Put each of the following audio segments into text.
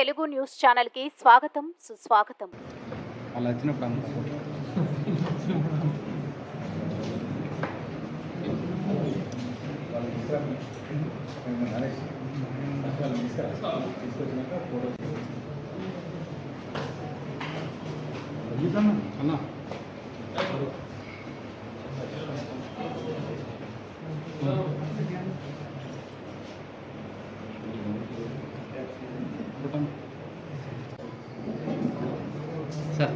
Telugu news channel కి స్వాగతం సుస్వాగతం. అలా వచ్చినప్పుడు అన్న సార్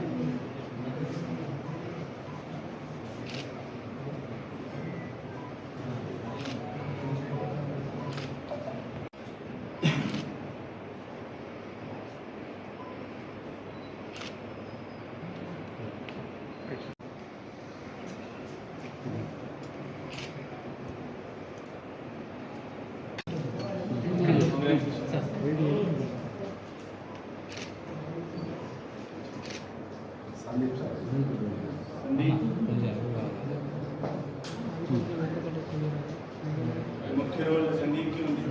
मुख्य रोल संदीप की होंगी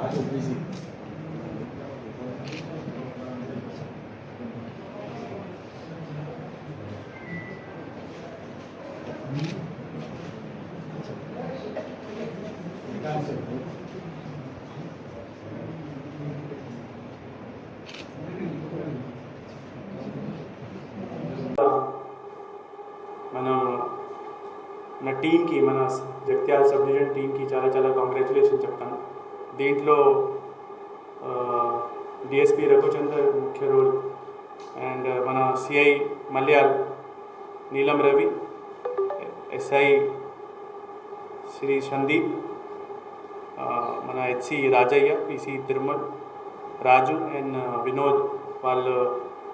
आज ओबीसी మన టీంకి మన జగిత్యాల సబ్ డివిజన్ టీంకి చాలా కాంగ్రాచులేషన్ చెప్తాను. దీంట్లో డిఎస్పీ రఘుచందర్ ముఖ్య రోల్ అండ్ మన సిఐ మల్యాల్ నీలం రవి, ఎస్ఐ శ్రీ సందీప్, మన HC Rajaiah, PC Tirumal, Raju and Vinod వాళ్ళ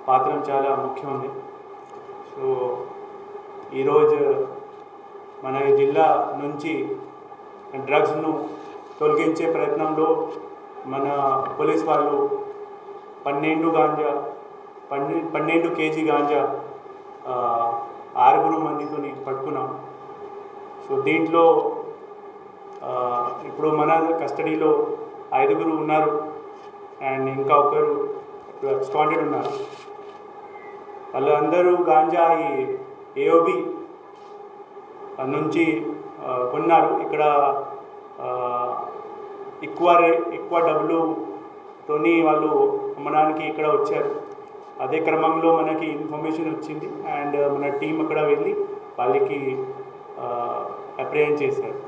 పాత్ర చాలా ముఖ్యం ఉంది. సో ఈరోజు మన జిల్లా నుంచి డ్రగ్స్ను తొలగించే ప్రయత్నంలో మన పోలీస్ వాళ్ళు 12 కేజీ గాంజా 6 మందితో పట్టుకున్నాం. సో దీంట్లో ఇప్పుడు మన కస్టడీలో 5 ఉన్నారు అండ్ ఇంకా ఒకరు అబ్స్కాండెడ్ ఉన్నారు. వాళ్ళందరూ గాంజా ఈ ఏఓబి నుంచి కొన్నారు. ఇక్కడ ఎక్కువ డబ్బులుతోని వాళ్ళు అమ్మడానికి ఇక్కడ వచ్చారు. అదే క్రమంలో మనకి ఇన్ఫర్మేషన్ వచ్చింది అండ్ మన టీం అక్కడ వెళ్ళి వాళ్ళకి అప్రిహెండ్ చేశారు.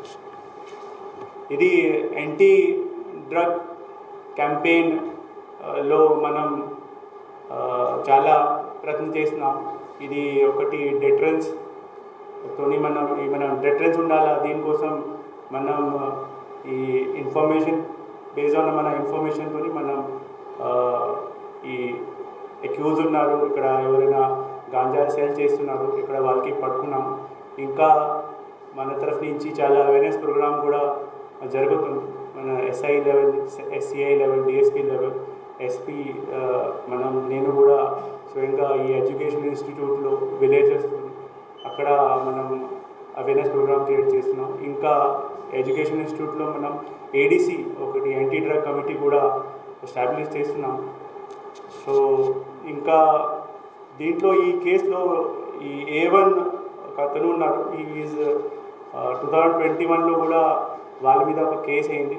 ఇది యాంటీ డ్రగ్ క్యాంపెయిన్లో మనం చాలా ప్రయత్నం చేస్తున్నాం. ఇది ఒకటి డెటరెన్స్ తోని మనం డెటరెన్స్ ఉండాలా. దీనికోసం మనం ఈ ఇన్ఫర్మేషన్ బేస్డ్ ఆన్ మన ఇన్ఫర్మేషన్తో మనం ఈ అక్యూజ్ ఉన్నారు, ఇక్కడ ఎవరైనా గాంజా సేల్ చేస్తున్నారు, ఇక్కడ వాళ్ళకి పట్టుకున్నాం. ఇంకా మన తరఫు నుంచి చాలా అవేర్నెస్ ప్రోగ్రామ్ కూడా జరుగుతుంది. మన SI level, SCI level, DSP level, SP, నేను కూడా స్వయంగా ఈ ఎడ్యుకేషన్ ఇన్స్టిట్యూట్లో విలేజెస్ అక్కడ మనం అవేర్నెస్ ప్రోగ్రామ్ క్రియేట్ చేస్తున్నాం. ఇంకా ఎడ్యుకేషన్ ఇన్స్టిట్యూట్లో మనం ఏడీసీ ఒకటి యాంటీ డ్రగ్ కమిటీ కూడా ఎస్టాబ్లిష్ చేస్తున్నాం. సో ఇంకా దీంట్లో ఈ కేసులో ఈ A1 ఒక అతను ఉన్నారు. ఈ 2021లో కూడా వాళ్ళ మీద ఒక కేసు అయింది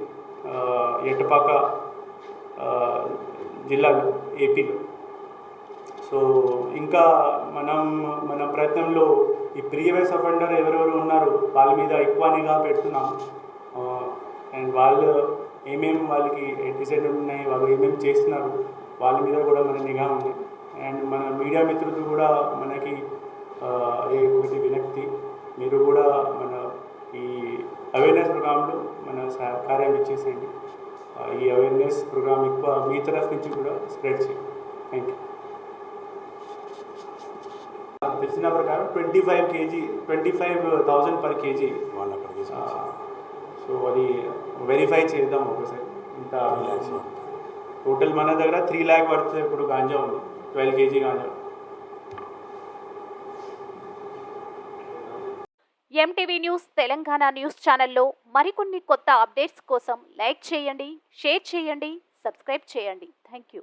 ఎట్టపాక జిల్లాలో, ఏపీలో. సో ఇంకా మన ప్రయత్నంలో ఈ ప్రీవియస్ అఫెండర్ ఎవరెవరు ఉన్నారు వాళ్ళ మీద ఎక్కువ నిఘా పెడుతున్నాం. అండ్ వాళ్ళు వాళ్ళకి యాంటిసిడెంట్ ఉన్నాయి, వాళ్ళు ఏమేమి చేస్తున్నారు వాళ్ళ మీద కూడా మన నిఘా ఉంది. అండ్ మన మీడియా మిత్రులు కూడా మనకి ఒకటి వినక్తి, మీరు కూడా మన ఈ అవేర్నెస్ ప్రోగ్రాంలో మన సహకార్యం ఇచ్చేసేయండి. ఈ అవేర్నెస్ ప్రోగ్రామ్ ఎక్కువ మీ తరఫు నుంచి కూడా స్ప్రెడ్ చేయండి. Thank you. తెలిసిన ప్రకారం 25,000 పర్ కేజీ. సో అది వెరిఫై చేద్దాం ఒకసారి. ఇంత టోటల్ మన దగ్గర 3 lakh వర్త్ ఇప్పుడు గాంజా ఉంది, 12 kg ganja. MTV news Telangana news ఛానల్లో మరికొన్ని కొత్త అప్డేట్స్ కోసం లైక్ చేయండి, షేర్ చేయండి, సబ్స్క్రైబ్ చేయండి. Thank you.